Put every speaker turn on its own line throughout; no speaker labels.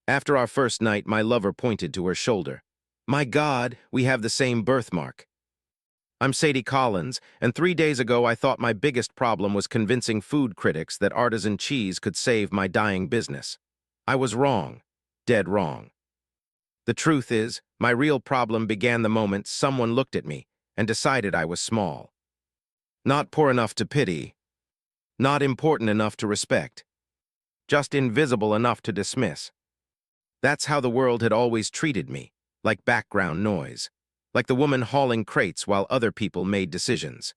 After our first night, my lover pointed to her shoulder. My God, we have the same birthmark. I'm Satie Collins, and 3 days ago I thought my biggest problem was convincing food critics that artisan cheese could save my dying business. I was wrong. Dead wrong. The truth is, my real problem began the moment someone looked at me and decided I was small. Not poor enough to pity. Not important enough to respect. Just invisible enough to dismiss. That's how the world had always treated me, like background noise, like the woman hauling crates while other people made decisions.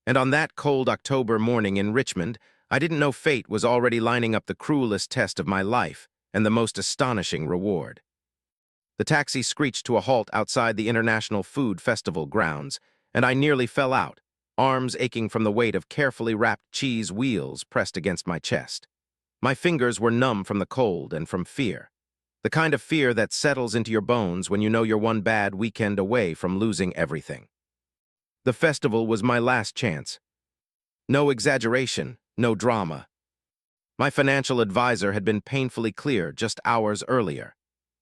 And on that cold October morning in Richmond, I didn't know fate was already lining up the cruelest test of my life and the most astonishing reward. The taxi screeched to a halt outside the International Food Festival grounds, and I nearly fell out, arms aching from the weight of carefully wrapped cheese wheels pressed against my chest. My fingers were numb from the cold and from fear. The kind of fear that settles into your bones when you know you're one bad weekend away from losing everything. The festival was my last chance. No exaggeration, no drama. My financial advisor had been painfully clear just hours earlier.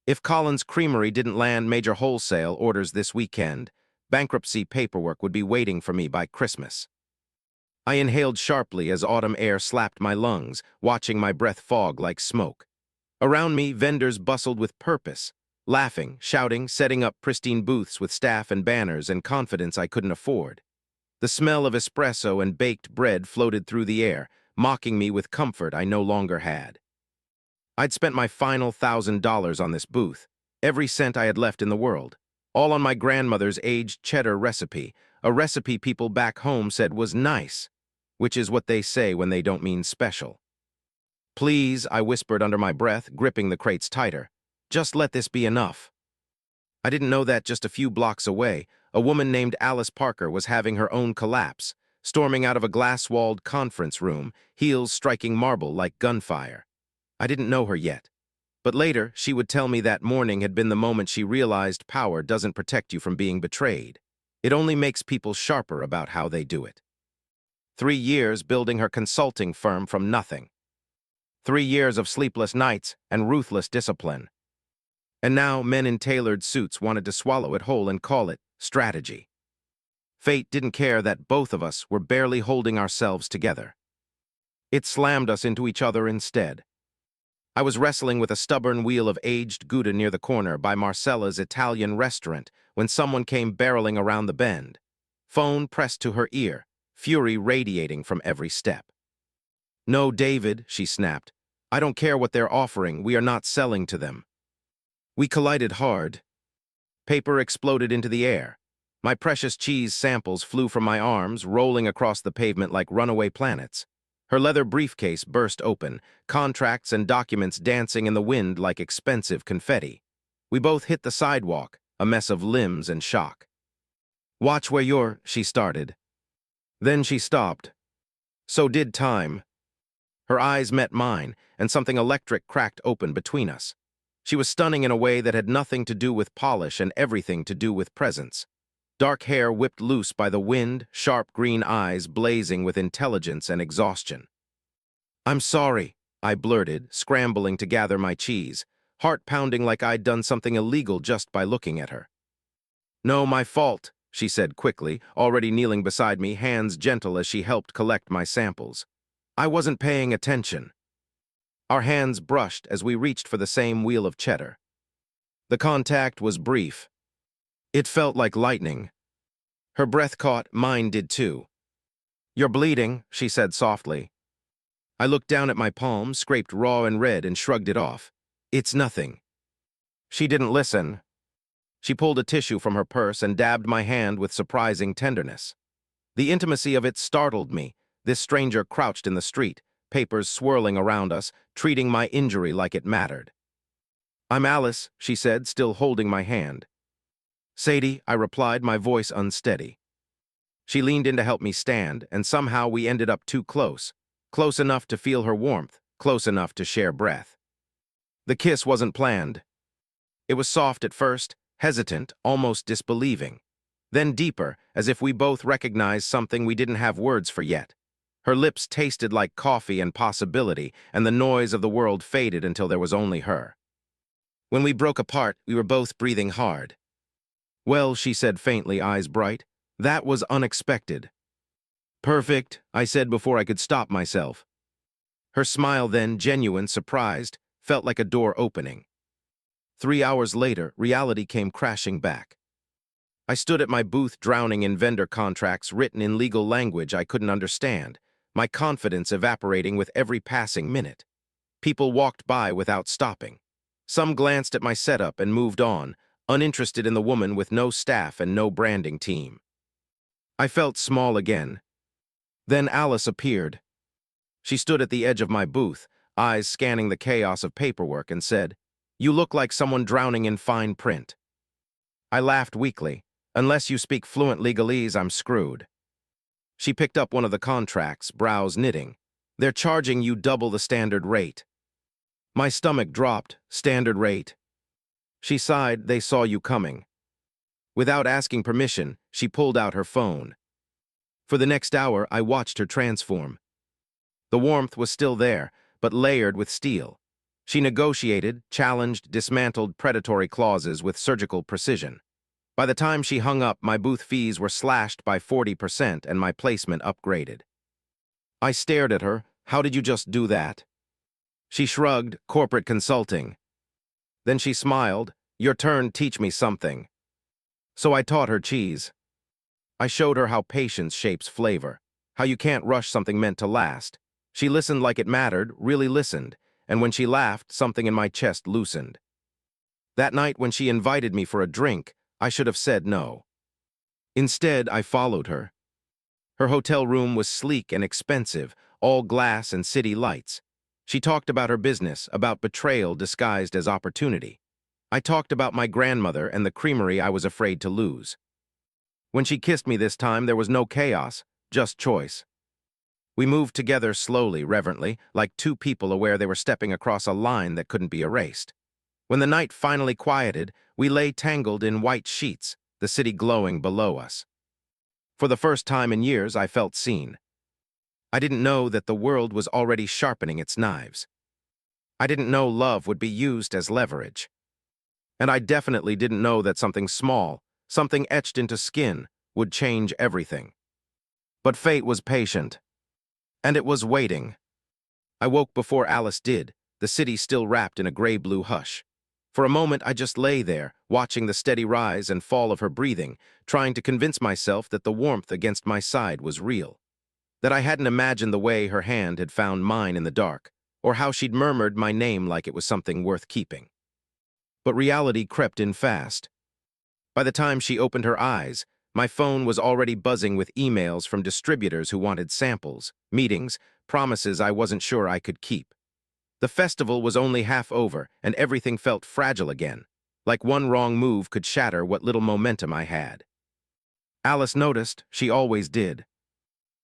If Collins Creamery didn't land major wholesale orders this weekend, bankruptcy paperwork would be waiting for me by Christmas. I inhaled sharply as autumn air slapped my lungs, watching my breath fog like smoke. Around me, vendors bustled with purpose, laughing, shouting, setting up pristine booths with staff and banners and confidence I couldn't afford. The smell of espresso and baked bread floated through the air, mocking me with comfort I no longer had. I'd spent my final $1,000 on this booth, every cent I had left in the world, all on my grandmother's aged cheddar recipe, a recipe people back home said was nice, which is what they say when they don't mean special. Please, I whispered under my breath, gripping the crates tighter. Just let this be enough. I didn't know that just a few blocks away, a woman named Alice Parker was having her own collapse, storming out of a glass-walled conference room, heels striking marble like gunfire. I didn't know her yet. But later, she would tell me that morning had been the moment she realized power doesn't protect you from being betrayed. It only makes people sharper about how they do it. 3 years building her consulting firm from nothing. 3 years of sleepless nights and ruthless discipline. And now men in tailored suits wanted to swallow it whole and call it strategy. Fate didn't care that both of us were barely holding ourselves together. It slammed us into each other instead. I was wrestling with a stubborn wheel of aged Gouda near the corner by Marcella's Italian restaurant when someone came barreling around the bend. Phone pressed to her ear, fury radiating from every step. No, David, she snapped. I don't care what they're offering, we are not selling to them. We collided hard. Paper exploded into the air. My precious cheese samples flew from my arms, rolling across the pavement like runaway planets. Her leather briefcase burst open, contracts and documents dancing in the wind like expensive confetti. We both hit the sidewalk, a mess of limbs and shock. Watch where you're, she started. Then she stopped. So did time. Her eyes met mine, and something electric cracked open between us. She was stunning in a way that had nothing to do with polish and everything to do with presence. Dark hair whipped loose by the wind, sharp green eyes blazing with intelligence and exhaustion. I'm sorry, I blurted, scrambling to gather my cheese, heart pounding like I'd done something illegal just by looking at her. No, my fault, she said quickly, already kneeling beside me, hands gentle as she helped collect my samples. I wasn't paying attention. Our hands brushed as we reached for the same wheel of cheddar. The contact was brief. It felt like lightning. Her breath caught, mine did too. You're bleeding, she said softly. I looked down at my palm, scraped raw and red, and shrugged it off. It's nothing. She didn't listen. She pulled a tissue from her purse and dabbed my hand with surprising tenderness. The intimacy of it startled me. This stranger crouched in the street, papers swirling around us, treating my injury like it mattered. I'm Alice, she said, still holding my hand. Satie, I replied, my voice unsteady. She leaned in to help me stand, and somehow we ended up too close. Close enough to feel her warmth, close enough to share breath. The kiss wasn't planned. It was soft at first, hesitant, almost disbelieving. Then deeper, as if we both recognized something we didn't have words for yet. Her lips tasted like coffee and possibility, and the noise of the world faded until there was only her. When we broke apart, we were both breathing hard. Well, she said faintly, eyes bright, that was unexpected. Perfect, I said before I could stop myself. Her smile then, genuine, surprised, felt like a door opening. 3 hours later, reality came crashing back. I stood at my booth drowning in vendor contracts written in legal language I couldn't understand, my confidence evaporating with every passing minute. People walked by without stopping. Some glanced at my setup and moved on, uninterested in the woman with no staff and no branding team. I felt small again. Then Alice appeared. She stood at the edge of my booth, eyes scanning the chaos of paperwork, and said, "You look like someone drowning in fine print." I laughed weakly. "Unless you speak fluent legalese, I'm screwed." She picked up one of the contracts, brows knitting. "They're charging you double the standard rate." My stomach dropped. Standard rate. She sighed. "They saw you coming." Without asking permission, she pulled out her phone. For the next hour, I watched her transform. The warmth was still there, but layered with steel. She negotiated, challenged, dismantled predatory clauses with surgical precision. By the time she hung up, my booth fees were slashed by 40% and my placement upgraded. I stared at her. "How did you just do that?" She shrugged. "Corporate consulting." Then she smiled. "Your turn, teach me something." So I taught her cheese. I showed her how patience shapes flavor, how you can't rush something meant to last. She listened like it mattered, really listened, and when she laughed, something in my chest loosened. That night when she invited me for a drink, I should have said no. Instead, I followed her. Her hotel room was sleek and expensive, all glass and city lights. She talked about her business, about betrayal disguised as opportunity. I talked about my grandmother and the creamery I was afraid to lose. When she kissed me this time, there was no chaos, just choice. We moved together slowly, reverently, like two people aware they were stepping across a line that couldn't be erased. When the night finally quieted, we lay tangled in white sheets, the city glowing below us. For the first time in years, I felt seen. I didn't know that the world was already sharpening its knives. I didn't know love would be used as leverage. And I definitely didn't know that something small, something etched into skin, would change everything. But fate was patient. And it was waiting. I woke before Alice did, the city still wrapped in a gray-blue hush. For a moment, I just lay there, watching the steady rise and fall of her breathing, trying to convince myself that the warmth against my side was real. That I hadn't imagined the way her hand had found mine in the dark, or how she'd murmured my name like it was something worth keeping. But reality crept in fast. By the time she opened her eyes, my phone was already buzzing with emails from distributors who wanted samples, meetings, promises I wasn't sure I could keep. The festival was only half over, and everything felt fragile again, like one wrong move could shatter what little momentum I had. Alice noticed, she always did.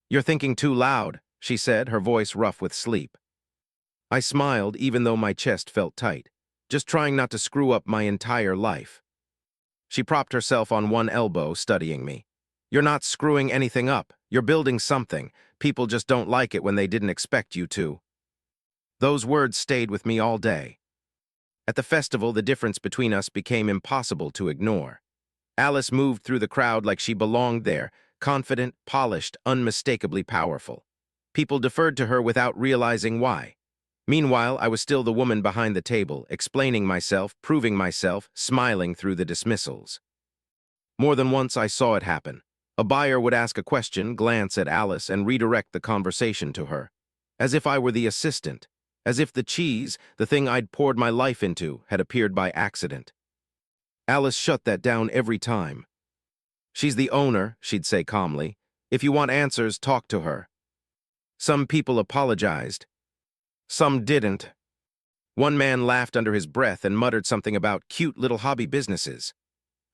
"You're thinking too loud," she said, her voice rough with sleep. I smiled even though my chest felt tight, just trying not to screw up my entire life. She propped herself on one elbow, studying me. "You're not screwing anything up. You're building something. People just don't like it when they didn't expect you to." Those words stayed with me all day. At the festival, the difference between us became impossible to ignore. Alice moved through the crowd like she belonged there, confident, polished, unmistakably powerful. People deferred to her without realizing why. Meanwhile, I was still the woman behind the table, explaining myself, proving myself, smiling through the dismissals. More than once I saw it happen. A buyer would ask a question, glance at Alice, and redirect the conversation to her, as if I were the assistant, as if the cheese, the thing I'd poured my life into, had appeared by accident. Alice shut that down every time. "She's the owner," she'd say calmly. "If you want answers, talk to her." Some people apologized. Some didn't. One man laughed under his breath and muttered something about cute little hobby businesses.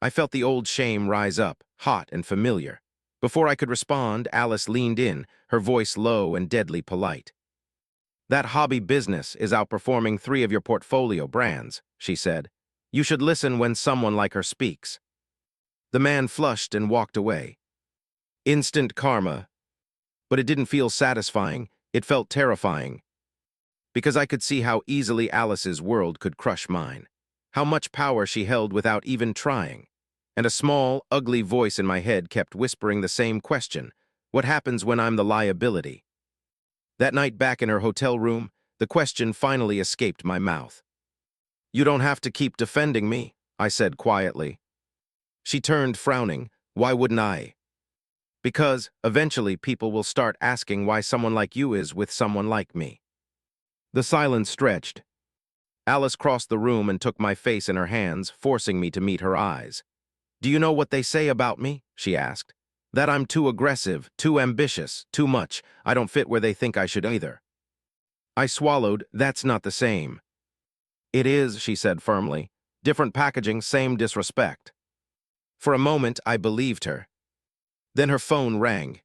I felt the old shame rise up, hot and familiar. Before I could respond, Alice leaned in, her voice low and deadly polite. "That hobby business is outperforming 3 of your portfolio brands," she said. "You should listen when someone like her speaks." The man flushed and walked away. Instant karma. But it didn't feel satisfying, it felt terrifying. Because I could see how easily Alice's world could crush mine. how much power she held without even trying. And a small, ugly voice in my head kept whispering the same question: what happens when I'm the liability? That night back in her hotel room, the question finally escaped my mouth. "You don't have to keep defending me," I said quietly. She turned, frowning. "Why wouldn't I?" "Because, eventually, people will start asking why someone like you is with someone like me." The silence stretched. Alice crossed the room and took my face in her hands, forcing me to meet her eyes. "Do you know what they say about me?" she asked. "That I'm too aggressive, too ambitious, too much. I don't fit where they think I should either." I swallowed. "That's not the same." "It is," she said firmly. "Different packaging, same disrespect." For a moment, I believed her. Then her phone rang.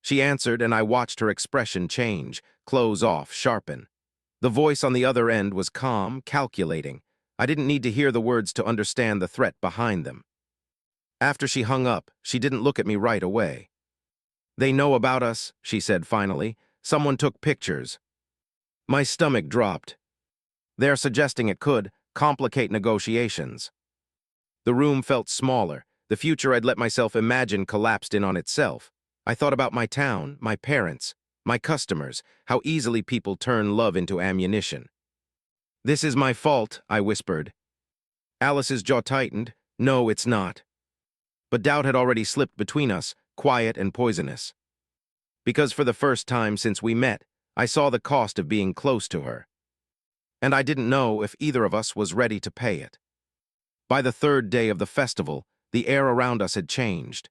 She answered, and I watched her expression change, close off, sharpen. The voice on the other end was calm, calculating. I didn't need to hear the words to understand the threat behind them. After she hung up, she didn't look at me right away. "They know about us," she said finally. "Someone took pictures." My stomach dropped. "They're suggesting it could complicate negotiations." The room felt smaller. The future I'd let myself imagine collapsed in on itself. I thought about my town, my parents, my customers, how easily people turn love into ammunition. "This is my fault," I whispered. Alice's jaw tightened. "No, it's not." But doubt had already slipped between us, quiet and poisonous. Because for the first time since we met, I saw the cost of being close to her. And I didn't know if either of us was ready to pay it. By the third day of the festival, the air around us had changed.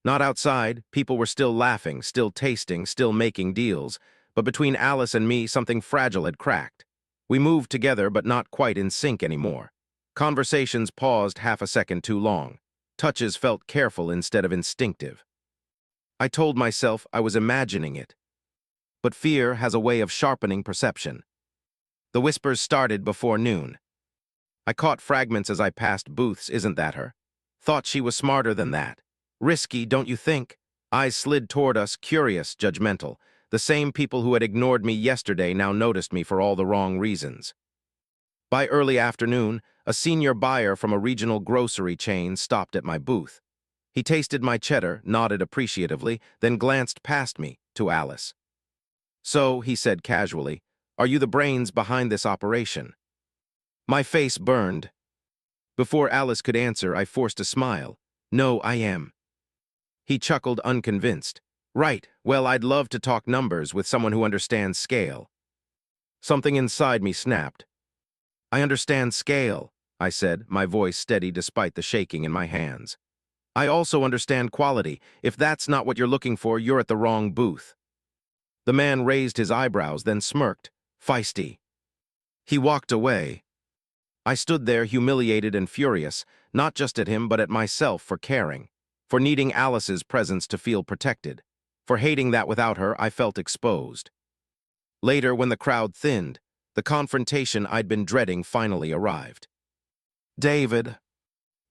Not outside, people were still laughing, still tasting, still making deals, but between Alice and me, something fragile had cracked. We moved together, but not quite in sync anymore. Conversations paused half a second too long. Touches felt careful instead of instinctive. I told myself I was imagining it. But fear has a way of sharpening perception. The whispers started before noon. I caught fragments as I passed booths. "Isn't that her?" "Thought she was smarter than that." "Risky, don't you think?" Eyes slid toward us, curious, judgmental. The same people who had ignored me yesterday now noticed me for all the wrong reasons. By early afternoon, a senior buyer from a regional grocery chain stopped at my booth. He tasted my cheddar, nodded appreciatively, then glanced past me to Alice. "So," he said casually, "are you the brains behind this operation?" My face burned. Before Alice could answer, I forced a smile. "No, I am." He chuckled, unconvinced. "Right, well, I'd love to talk numbers with someone who understands scale." Something inside me snapped. "I understand scale," I said, my voice steady despite the shaking in my hands. "I also understand quality. If that's not what you're looking for, you're at the wrong booth." The man raised his eyebrows, then smirked. "Feisty." He walked away. I stood there, humiliated and furious, not just at him but at myself for caring, for needing Alice's presence to feel protected, for hating that without her I felt exposed. Later, when the crowd thinned, the confrontation I'd been dreading finally arrived. "David."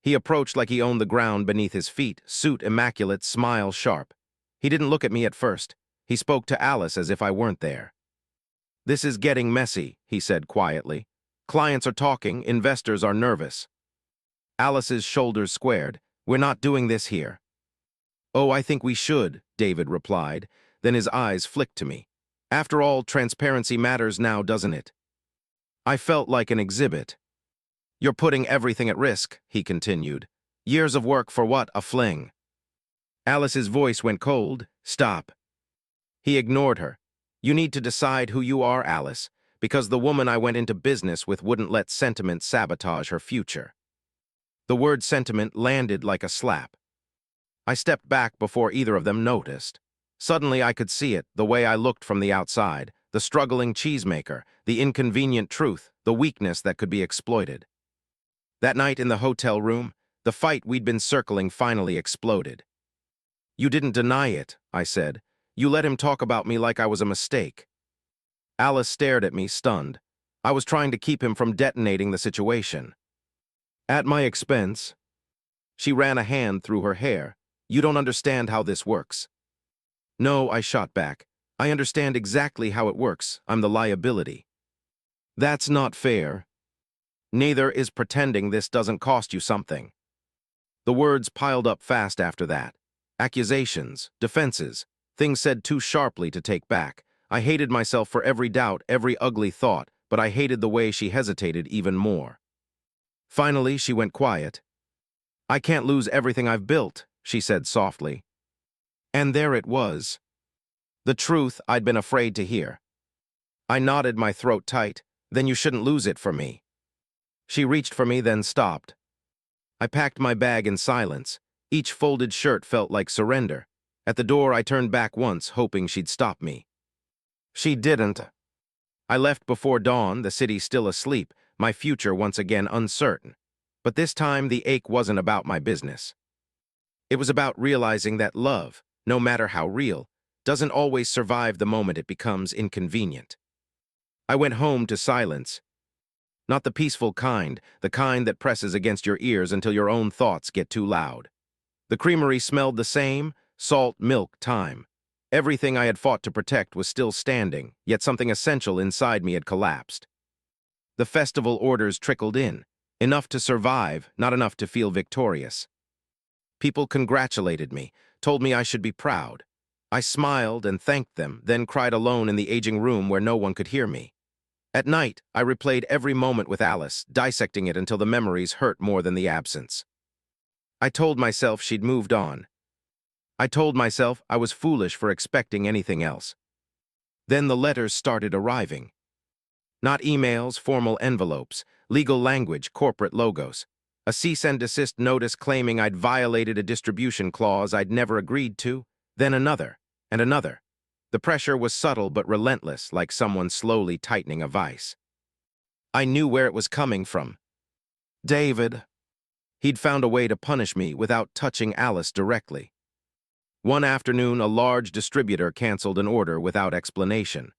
He approached like he owned the ground beneath his feet, suit immaculate, smile sharp. He didn't look at me at first. He spoke to Alice as if I weren't there. "This is getting messy," he said quietly. "Clients are talking, investors are nervous." Alice's shoulders squared. "We're not doing this here." "Oh, I think we should," David replied. Then his eyes flicked to me. "After all, transparency matters now, doesn't it?" I felt like an exhibit. "You're putting everything at risk," he continued. "Years of work for what? A fling." Alice's voice went cold. "Stop." He ignored her. "You need to decide who you are, Alice, because the woman I went into business with wouldn't let sentiment sabotage her future." The word sentiment landed like a slap. I stepped back before either of them noticed. Suddenly I could see it, the way I looked from the outside, the struggling cheesemaker, the inconvenient truth, the weakness that could be exploited. That night in the hotel room, the fight we'd been circling finally exploded. "You didn't deny it," I said. "You let him talk about me like I was a mistake." Alice stared at me, stunned. I was trying to keep him from detonating the situation. "At my expense." She ran a hand through her hair. "You don't understand how this works." "No," I shot back. "I understand exactly how it works. I'm the liability." "That's not fair." Neither is pretending this doesn't cost you something. The words piled up fast after that. Accusations, defenses, things said too sharply to take back. I hated myself for every doubt, every ugly thought, but I hated the way she hesitated even more. Finally, she went quiet. "I can't lose everything I've built," she said softly. And there it was. The truth I'd been afraid to hear. I nodded, my throat tight. "Then you shouldn't lose it for me." She reached for me, then stopped. I packed my bag in silence. Each folded shirt felt like surrender. At the door, I turned back once, hoping she'd stop me. She didn't. I left before dawn, the city still asleep, my future once again uncertain. But this time, the ache wasn't about my business. It was about realizing that love, no matter how real, doesn't always survive the moment it becomes inconvenient. I went home to silence. Not the peaceful kind, the kind that presses against your ears until your own thoughts get too loud. The creamery smelled the same, salt, milk, thyme. Everything I had fought to protect was still standing, yet something essential inside me had collapsed. The festival orders trickled in, enough to survive, not enough to feel victorious. People congratulated me, told me I should be proud. I smiled and thanked them, then cried alone in the aging room where no one could hear me. At night, I replayed every moment with Alice, dissecting it until the memories hurt more than the absence. I told myself she'd moved on. I told myself I was foolish for expecting anything else. Then the letters started arriving. Not emails, formal envelopes, legal language, corporate logos. A cease and desist notice claiming I'd violated a distribution clause I'd never agreed to, then another, and another. The pressure was subtle but relentless, like someone slowly tightening a vice. I knew where it was coming from. David. He'd found a way to punish me without touching Alice directly. One afternoon, a large distributor canceled an order without explanation.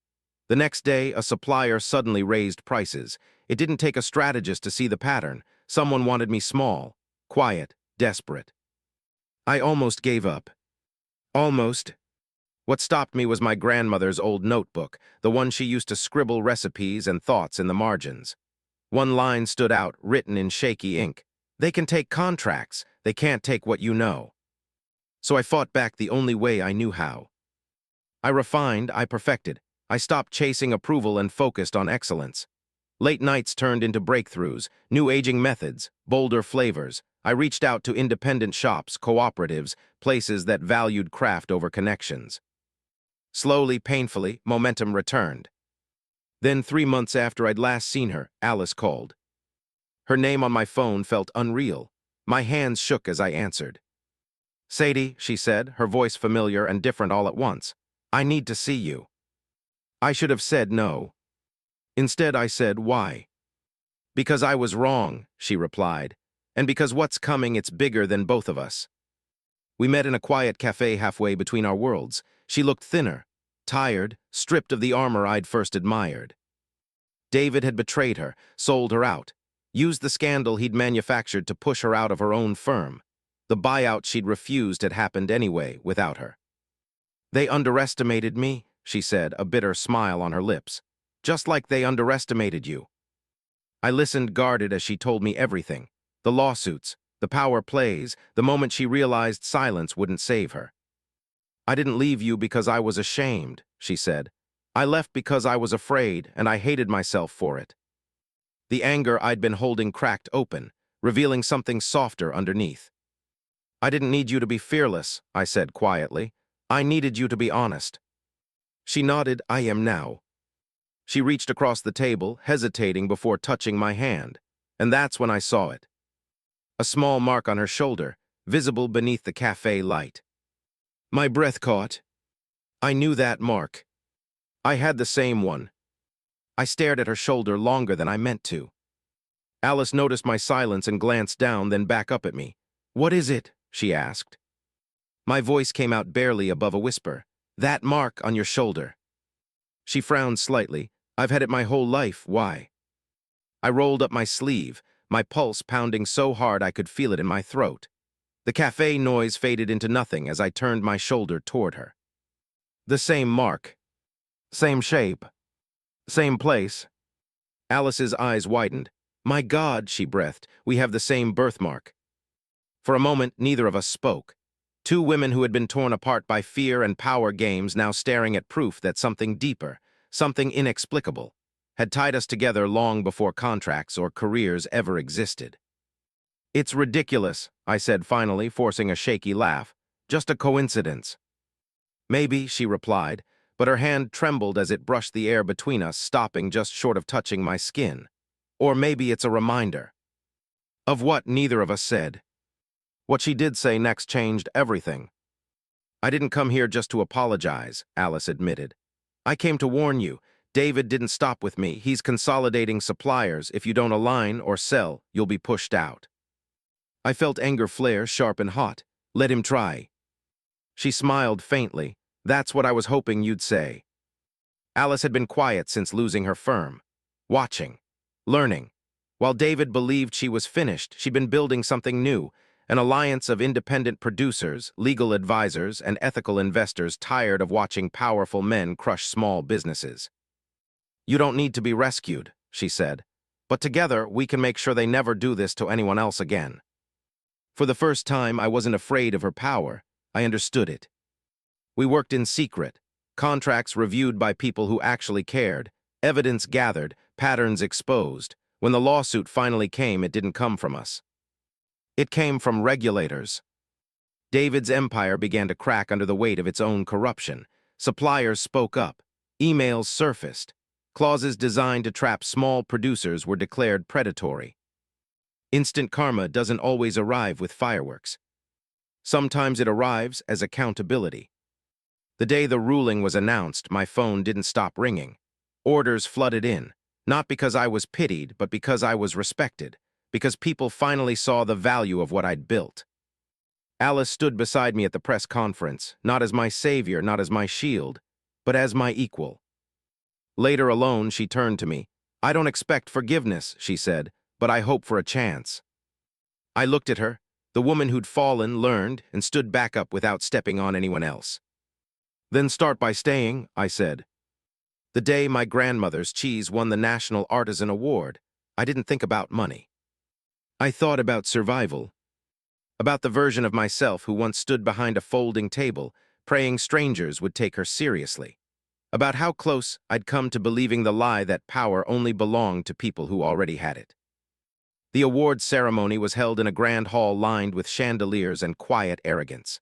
The next day, a supplier suddenly raised prices. It didn't take a strategist to see the pattern. Someone wanted me small, quiet, desperate. I almost gave up. Almost. What stopped me was my grandmother's old notebook, the one she used to scribble recipes and thoughts in the margins. One line stood out, written in shaky ink. "They can take contracts. They can't take what you know." So I fought back the only way I knew how. I refined, I perfected. I stopped chasing approval and focused on excellence. Late nights turned into breakthroughs, new aging methods, bolder flavors. I reached out to independent shops, cooperatives, places that valued craft over connections. Slowly, painfully, momentum returned. Then 3 months after I'd last seen her, Alice called. Her name on my phone felt unreal. My hands shook as I answered. "Satie," she said, her voice familiar and different all at once. "I need to see you." I should have said no. Instead, I said, "Why?" "Because I was wrong," she replied. "And because what's coming, it's bigger than both of us." We met in a quiet cafe halfway between our worlds. She looked thinner, tired, stripped of the armor I'd first admired. David had betrayed her, sold her out, used the scandal he'd manufactured to push her out of her own firm. The buyout she'd refused had happened anyway, without her. "They underestimated me," she said, a bitter smile on her lips. "Just like they underestimated you." I listened, guarded, as she told me everything. The lawsuits, the power plays, the moment she realized silence wouldn't save her. "I didn't leave you because I was ashamed," she said. "I left because I was afraid, and I hated myself for it." The anger I'd been holding cracked open, revealing something softer underneath. "I didn't need you to be fearless," I said quietly. "I needed you to be honest." She nodded. "I am now." She reached across the table, hesitating before touching my hand, and that's when I saw it. A small mark on her shoulder, visible beneath the cafe light. My breath caught. I knew that mark. I had the same one. I stared at her shoulder longer than I meant to. Alice noticed my silence and glanced down, then back up at me. "What is it?" she asked. My voice came out barely above a whisper. "That mark on your shoulder." She frowned slightly. "I've had it my whole life. Why?" I rolled up my sleeve, my pulse pounding so hard I could feel it in my throat. The cafe noise faded into nothing as I turned my shoulder toward her. The same mark. Same shape. Same place. Alice's eyes widened. My God, she breathed, we have the same birthmark. For a moment, neither of us spoke. Two women who had been torn apart by fear and power games now staring at proof that something deeper, something inexplicable, had tied us together long before contracts or careers ever existed. It's ridiculous, I said finally, forcing a shaky laugh. Just a coincidence. Maybe, she replied, but her hand trembled as it brushed the air between us, stopping just short of touching my skin. Or maybe it's a reminder. Of what neither of us said. What she did say next changed everything. I didn't come here just to apologize, Alice admitted. I came to warn you. David didn't stop with me. He's consolidating suppliers. If you don't align or sell, you'll be pushed out. I felt anger flare, sharp and hot. Let him try. She smiled faintly. That's what I was hoping you'd say. Alice had been quiet since losing her firm. Watching. Learning. While David believed she was finished, she'd been building something new, an alliance of independent producers, legal advisors, and ethical investors tired of watching powerful men crush small businesses. You don't need to be rescued, she said, but together we can make sure they never do this to anyone else again. For the first time, I wasn't afraid of her power. I understood it. We worked in secret, contracts reviewed by people who actually cared, evidence gathered, patterns exposed. When the lawsuit finally came, it didn't come from us. It came from regulators. David's empire began to crack under the weight of its own corruption. Suppliers spoke up. Emails surfaced. Clauses designed to trap small producers were declared predatory. Instant karma doesn't always arrive with fireworks. Sometimes it arrives as accountability. The day the ruling was announced, my phone didn't stop ringing. Orders flooded in, not because I was pitied, but because I was respected, because people finally saw the value of what I'd built. Alice stood beside me at the press conference, not as my savior, not as my shield, but as my equal. Later alone, she turned to me. I don't expect forgiveness, she said, but I hope for a chance. I looked at her. The woman who'd fallen, learned, and stood back up without stepping on anyone else. Then start by staying, I said. The day my grandmother's cheese won the National Artisan Award, I didn't think about money. I thought about survival. About the version of myself who once stood behind a folding table, praying strangers would take her seriously. About how close I'd come to believing the lie that power only belonged to people who already had it. The award ceremony was held in a grand hall lined with chandeliers and quiet arrogance.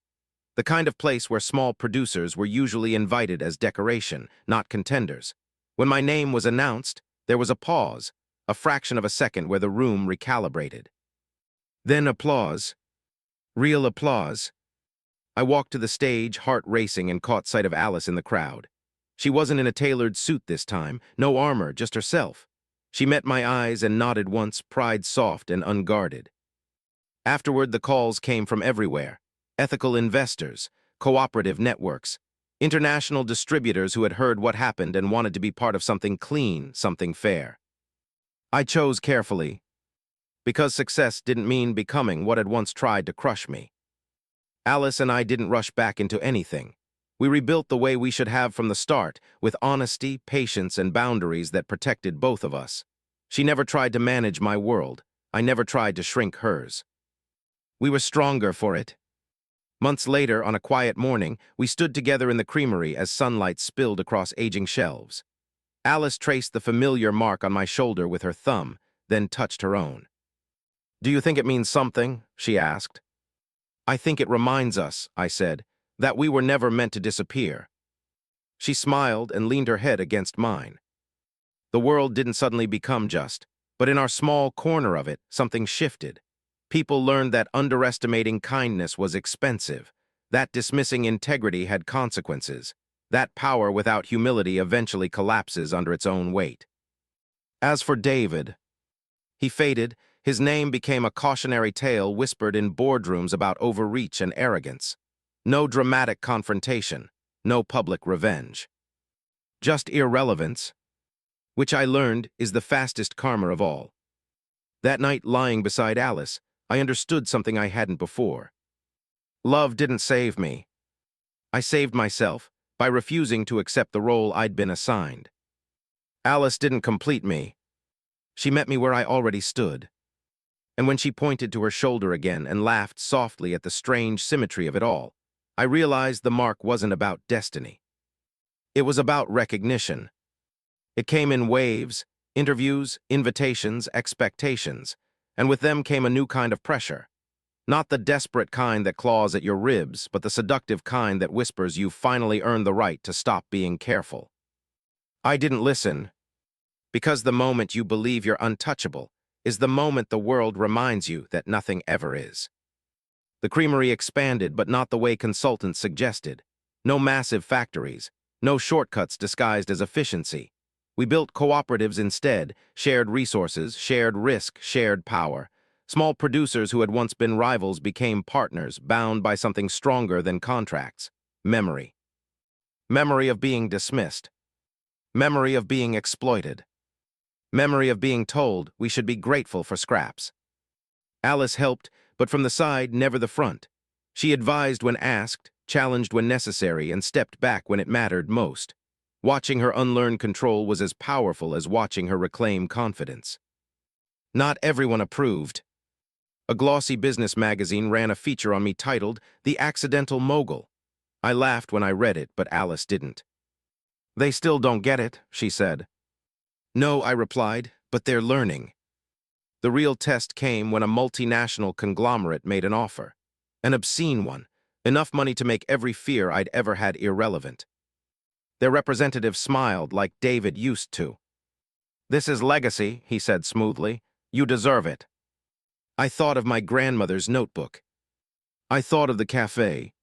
The kind of place where small producers were usually invited as decoration, not contenders. When my name was announced, there was a pause, a fraction of a second where the room recalibrated. Then applause. Real applause. I walked to the stage, heart racing, and caught sight of Alice in the crowd. She wasn't in a tailored suit this time, no armor, just herself. She met my eyes and nodded once, pride soft and unguarded. Afterward, the calls came from everywhere. Ethical investors, cooperative networks, international distributors who had heard what happened and wanted to be part of something clean, something fair. I chose carefully, because success didn't mean becoming what had once tried to crush me. Alice and I didn't rush back into anything. We rebuilt the way we should have from the start, with honesty, patience, and boundaries that protected both of us. She never tried to manage my world. I never tried to shrink hers. We were stronger for it. Months later, on a quiet morning, we stood together in the creamery as sunlight spilled across aging shelves. Alice traced the familiar mark on my shoulder with her thumb, then touched her own. "Do you think it means something?" she asked. "I think it reminds us," I said, "that we were never meant to disappear." She smiled and leaned her head against mine. The world didn't suddenly become just, but in our small corner of it, something shifted. People learned that underestimating kindness was expensive, that dismissing integrity had consequences, that power without humility eventually collapses under its own weight. As for David, he faded. His name became a cautionary tale whispered in boardrooms about overreach and arrogance. No dramatic confrontation, no public revenge. Just irrelevance, which I learned is the fastest karma of all. That night, lying beside Alice, I understood something I hadn't before. Love didn't save me. I saved myself by refusing to accept the role I'd been assigned. Alice didn't complete me. She met me where I already stood. And when she pointed to her shoulder again and laughed softly at the strange symmetry of it all, I realized the mark wasn't about destiny. It was about recognition. It came in waves, interviews, invitations, expectations, and with them came a new kind of pressure. Not the desperate kind that claws at your ribs, but the seductive kind that whispers you've finally earned the right to stop being careful. I didn't listen, because the moment you believe you're untouchable is the moment the world reminds you that nothing ever is. The creamery expanded, but not the way consultants suggested. No massive factories, no shortcuts disguised as efficiency. We built cooperatives instead, shared resources, shared risk, shared power. Small producers who had once been rivals became partners, bound by something stronger than contracts: memory. Memory of being dismissed. Memory of being exploited. Memory of being told we should be grateful for scraps. Alice helped, but from the side, never the front. She advised when asked, challenged when necessary, and stepped back when it mattered most. Watching her unlearn control was as powerful as watching her reclaim confidence. Not everyone approved. A glossy business magazine ran a feature on me titled "The Accidental Mogul." I laughed when I read it, but Alice didn't. "They still don't get it," she said. "No," I replied, "but they're learning." The real test came when a multinational conglomerate made an offer. An obscene one, enough money to make every fear I'd ever had irrelevant. Their representative smiled like David used to. "This is legacy," he said smoothly. "You deserve it." I thought of my grandmother's notebook. I thought of the cafe.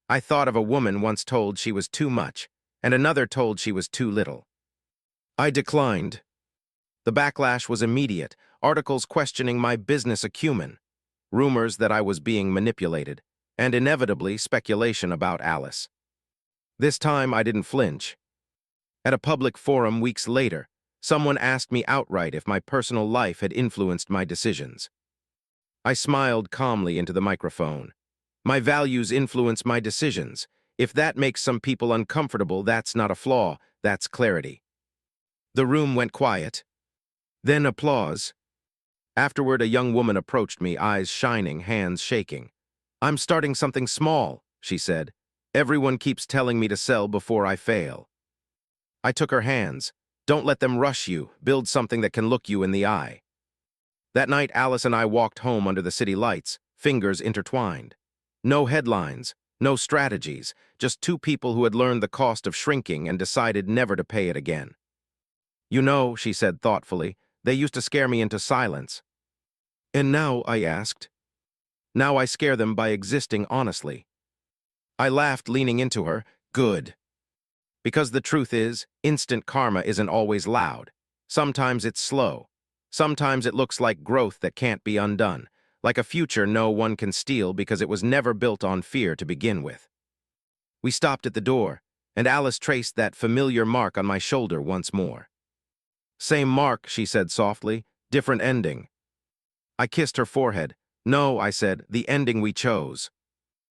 I thought of a woman once told she was too much, and another told she was too little. I declined. The backlash was immediate, articles questioning my business acumen, rumors that I was being manipulated, and inevitably speculation about Alice. This time I didn't flinch. At a public forum weeks later, someone asked me outright if my personal life had influenced my decisions. I smiled calmly into the microphone. My values influence my decisions. If that makes some people uncomfortable, that's not a flaw, that's clarity. The room went quiet. Then applause. Afterward, a young woman approached me, eyes shining, hands shaking. "I'm starting something small," she said. "Everyone keeps telling me to sell before I fail." I took her hands. "Don't let them rush you. Build something that can look you in the eye." That night, Alice and I walked home under the city lights, fingers intertwined. No headlines, no strategies, just two people who had learned the cost of shrinking and decided never to pay it again. "You know," she said thoughtfully, "they used to scare me into silence." "And now?" I asked. "Now I scare them by existing honestly." I laughed, leaning into her. "Good. Because the truth is, instant karma isn't always loud. Sometimes it's slow. Sometimes it looks like growth that can't be undone, like a future no one can steal because it was never built on fear to begin with." We stopped at the door, and Alice traced that familiar mark on my shoulder once more. "Same mark," she said softly, "different ending." I kissed her forehead. "No," I said, "the ending we chose."